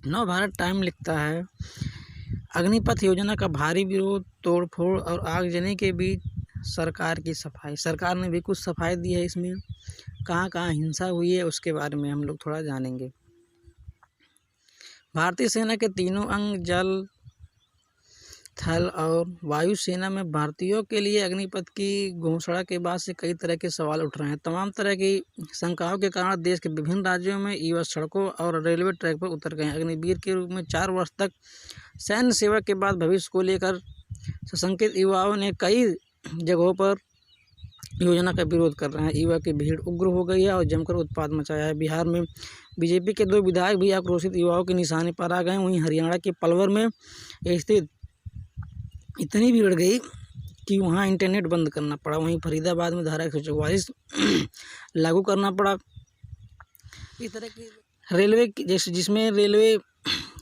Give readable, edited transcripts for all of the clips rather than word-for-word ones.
Navbharat time लिखता है, अग्निपथ योजना का भारी विरोध, तोड़फोड़ और आगजनी के बीच सरकार की सफाई। सरकार ने भी कुछ सफाई दी है, इसमें कहाँ कहाँ हिंसा हुई है उसके बारे में हम लोग थोड़ा जानेंगे। भारतीय सेना के तीनों अंग जल, थल और वायु सेना में भारतीयों के लिए अग्निपथ की घोषणा के बाद से कई तरह के सवाल उठ रहे हैं। तमाम तरह की शंकाओं के कारण देश के विभिन्न राज्यों में युवा सड़कों और रेलवे ट्रैक पर उतर गए हैं। अग्निवीर के रूप में 4 वर्ष तक सैन्य सेवा के बाद भविष्य को लेकर सशंकित युवाओं ने कई जगहों पर योजना का विरोध कर रहे हैं। युवा की भीड़ उग्र हो गई है और जमकर उत्पात मचाया है। बिहार में बीजेपी के 2 विधायक भी आक्रोशित युवाओं के निशाने पर आ गए। वहीं हरियाणा के पलवल में स्थित इतनी भीड़ गई कि वहां इंटरनेट बंद करना पड़ा। वहीं फरीदाबाद में धारा 144 लागू करना पड़ा। इस तरह की रेलवे जिसमें रेलवे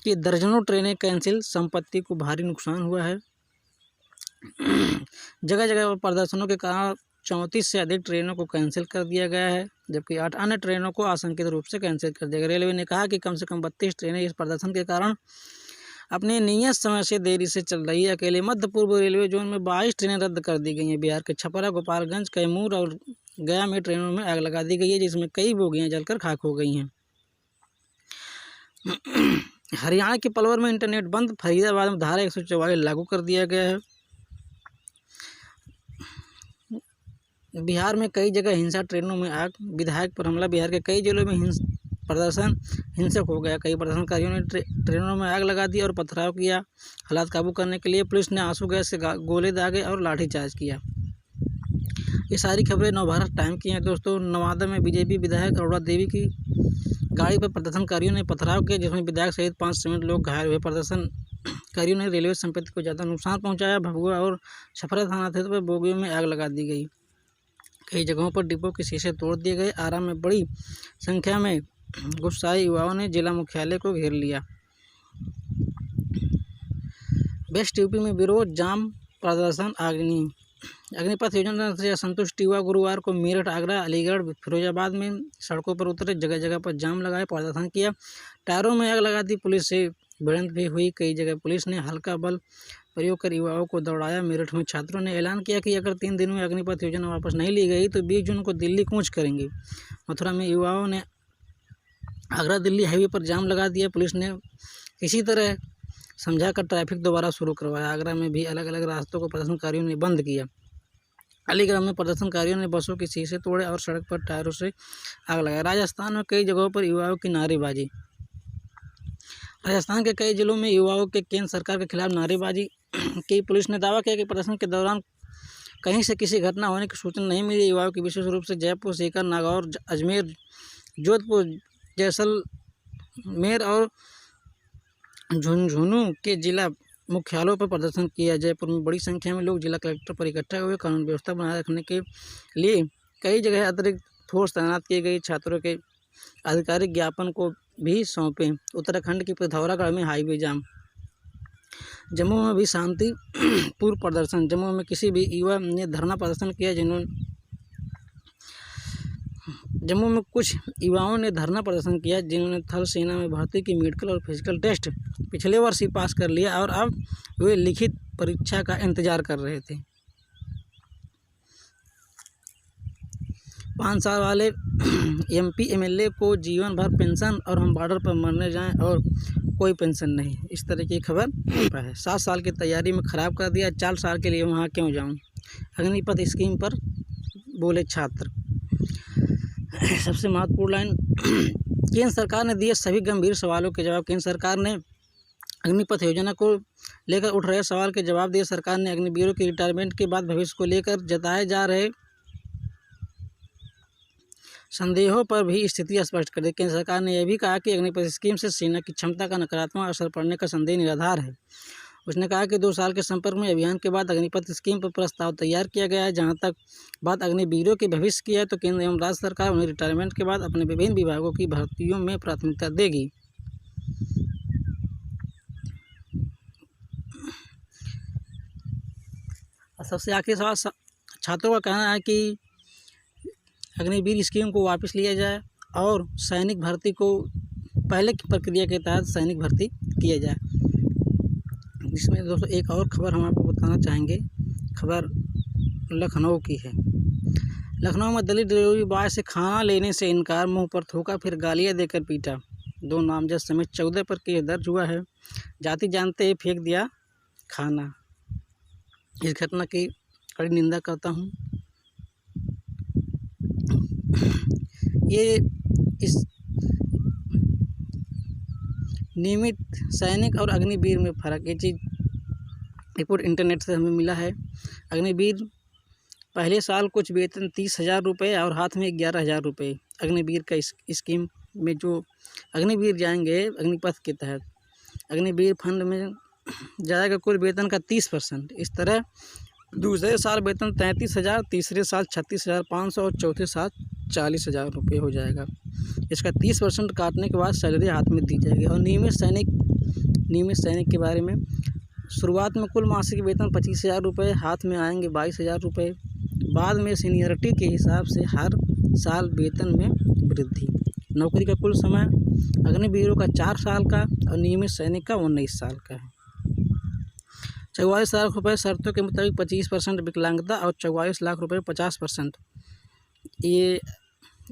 की दर्जनों ट्रेनें कैंसिल, संपत्ति को भारी नुकसान हुआ है। जगह जगह पर प्रदर्शनों के कारण 34 से अधिक ट्रेनों को कैंसिल कर दिया गया है, जबकि 8 अन्य ट्रेनों को आशंकित रूप से कैंसिल कर दिया गया। रेलवे ने कहा कि कम से कम 32 ट्रेनें इस प्रदर्शन के कारण अपने नियत समय से देरी से चल रही है। अकेले मध्य पूर्व रेलवे जोन में 22 ट्रेनें रद्द कर दी गई हैं। बिहार के छपरा, गोपालगंज, कैमूर और गया में ट्रेनों में आग लगा दी गई है, जिसमें कई बोगियां जलकर खाक हो गई हैं। हरियाणा के पलवल में इंटरनेट बंद। फरीदाबाद में धारा 144 लागू कर दिया गया है। बिहार में कई जगह हिंसा, ट्रेनों में आग, विधायक पर हमला। बिहार के कई जिलों में प्रदर्शन हिंसक हो गया। कई प्रदर्शनकारियों ने ट्रेनों में आग लगा दी और पथराव किया। हालात काबू करने के लिए पुलिस ने आंसू गैस से गोले दागे और लाठीचार्ज किया। ये सारी खबरें नवभारत टाइम की हैं दोस्तों। नवादा में बीजेपी विधायक अरोड़ा देवी की गाड़ी पर प्रदर्शनकारियों ने पथराव किया, जिसमें विधायक सहित 5 समेत लोग घायल हुए। प्रदर्शनकारियों ने रेलवे संपत्ति को ज़्यादा नुकसान पहुंचाया। भभुआ और छपरा थाना क्षेत्र पर बोगियों में आग लगा दी गई। कई जगहों पर डिब्बों के शीशे तोड़ दिए गए। आरा में बड़ी संख्या में गुस्साए युवाओं ने जिला मुख्यालय को घेर लिया। वेस्ट यूपी में विरोध, जाम, प्रदर्शन, अग्निपथ योजना से असंतुष्ट युवा गुरुवार को मेरठ, आगरा, अलीगढ़, फिरोजाबाद में सड़कों पर उतरे। जगह जगह पर जाम लगाए, प्रदर्शन किया, टायरों में आग लगा दी। पुलिस से भिड़ंत भी हुई। कई जगह पुलिस ने हल्का बल प्रयोग कर युवाओं को दौड़ाया। मेरठ में छात्रों ने ऐलान किया कि अगर 3 दिन में अग्निपथ योजना वापस नहीं ली गई तो 20 जून को दिल्ली कूच करेंगे। मथुरा में युवाओं ने आगरा दिल्ली हाईवे पर जाम लगा दिया। पुलिस ने किसी तरह समझाकर ट्रैफिक दोबारा शुरू करवाया। आगरा में भी अलग अलग रास्तों को प्रदर्शनकारियों ने बंद किया। अलीगढ़ में प्रदर्शनकारियों ने बसों के शीशे तोड़े और सड़क पर टायरों से आग लगाई। राजस्थान में कई जगहों पर युवाओं की नारेबाजी। राजस्थान के कई जिलों में युवाओं के केंद्र सरकार के खिलाफ नारेबाजी की। पुलिस ने दावा किया कि प्रदर्शन के दौरान कहीं से किसी घटना होने की सूचना नहीं मिली। युवाओं की विशेष रूप से जयपुर, सीकर, नागौर, अजमेर, जोधपुर, जैसलमेर और झुंझुनू के जिला मुख्यालयों पर प्रदर्शन किया। जयपुर में बड़ी संख्या में लोग जिला कलेक्टर पर इकट्ठा हुए। कानून व्यवस्था बनाए रखने के लिए कई जगह अतिरिक्त फोर्स तैनात की गई। छात्रों के आधिकारिक ज्ञापन को भी सौंपे। उत्तराखंड की पिथौरागढ़ में हाईवे जाम। जम्मू में भी शांतिपूर्ण प्रदर्शन। जम्मू में किसी भी युवा ने धरना प्रदर्शन किया जम्मू में कुछ युवाओं ने धरना प्रदर्शन किया जिन्होंने थल सेना में भर्ती की मेडिकल और फिजिकल टेस्ट पिछले वर्ष ही पास कर लिया और अब वे लिखित परीक्षा का इंतजार कर रहे थे। 5 साल वाले MP MLA को जीवन भर पेंशन और हम बॉर्डर पर मरने जाएं और कोई पेंशन नहीं। इस तरह की खबर है। 7 साल की तैयारी में ख़राब कर दिया। 4 साल के लिए वहाँ क्यों जाऊँ। अग्निपथ स्कीम पर बोले छात्र। सबसे महत्वपूर्ण लाइन, केंद्र सरकार ने दिए सभी गंभीर सवालों के जवाब। केंद्र सरकार ने अग्निपथ योजना को लेकर उठ रहे सवाल के जवाब दिए। सरकार ने अग्निवीरों की रिटायरमेंट के बाद भविष्य को लेकर जताए जा रहे संदेहों पर भी स्थिति स्पष्ट कर दी। केंद्र सरकार ने यह भी कहा कि अग्निपथ स्कीम से सेना की क्षमता का नकारात्मक असर पड़ने का संदेह निराधार है। उसने कहा कि 2 साल के संपर्क में अभियान के बाद अग्निपथ स्कीम पर प्रस्ताव तैयार किया गया है। जहां तक बात अग्निवीरों के भविष्य की है तो केंद्र एवं राज्य सरकार उन्हें रिटायरमेंट के बाद अपने विभिन्न विभागों की भर्तियों में प्राथमिकता देगी। सबसे आखिरी सवाल, छात्रों का कहना है कि अग्निवीर स्कीम को वापस लिया जाए और सैनिक भर्ती को पहले की प्रक्रिया के तहत सैनिक भर्ती किया जाए। इसमें दोस्तों एक और खबर हम आपको बताना चाहेंगे। खबर लखनऊ की है। लखनऊ में दलित डिलीवरी बॉय से खाना लेने से इनकार, मुंह पर थूका, फिर गालियां देकर पीटा। 2 नामजद समेत 14 पर केस दर्ज हुआ है। जाति जानते ही फेंक दिया खाना। इस घटना की कड़ी निंदा करता हूँ। ये इस नियमित सैनिक और अग्निवीर में फ़र्क, ये चीज़ रिपोर्ट इंटरनेट से हमें मिला है। अग्निवीर पहले साल कुछ वेतन 30,000 रुपये और हाथ में 11,000 रुपये। अग्निवीर का इस स्कीम में जो अग्निवीर जाएंगे अग्निपथ के तहत, अग्निवीर फंड में जाएगा कुल वेतन का 30%। इस तरह दूसरे साल वेतन 33,000, तीसरे साल 36,500 और चौथे साल 40,000 रुपये हो जाएगा। इसका 30% काटने के बाद सैलरी हाथ में दी जाएगी। और नियमित सैनिक के बारे में शुरुआत में कुल मासिक वेतन 25,000 रुपये, हाथ में आएंगे 22,000 रुपये। बाद में सीनियरिटी के हिसाब से हर साल वेतन में वृद्धि। नौकरी का कुल समय अग्निवीरों का 4 साल का और नियमित सैनिक का 19 साल का है। 44 लाख रुपये शर्तों के मुताबिक 25% विकलांगता और 44 लाख रुपये 50% ये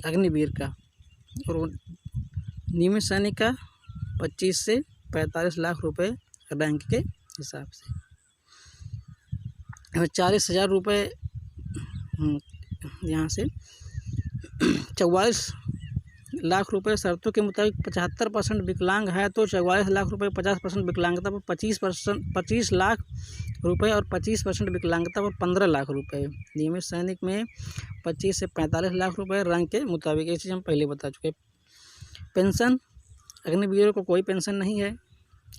अग्निवीर का, और नियमित सैनिक का 25 से 45 लाख रुपये रैंक के हिसाब से। 40,000 रुपये यहाँ से 44 लाख रुपये शर्तों के मुताबिक 75% विकलांग है तो 44 लाख रुपये, 50% विकलांगता पर 25 लाख रुपये और 25% विकलांगता पर 15 लाख रुपये। नियमित सैनिक में 25 से 45 लाख रुपये रैंक के मुताबिक। ये चीज़ हम पहले बता चुके। पेंशन, अग्निवीरों को कोई पेंशन नहीं है।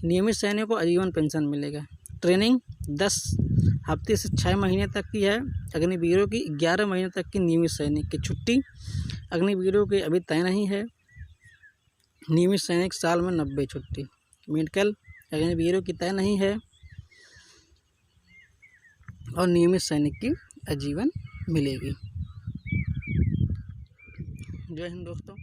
नियमित सैनिक को आजीवन पेंशन मिलेगा। ट्रेनिंग 10 हफ्ते से 6 महीने तक की है अग्निवीरों की, 11 महीने तक की नियमित सैनिक की। छुट्टी अग्निवीरों की अभी तय नहीं है। नियमित सैनिक साल में 90 छुट्टी। मेडिकल अग्निवीरों की तय नहीं है और नियमित सैनिक की आजीवन मिलेगी। जय हिंद दोस्तों।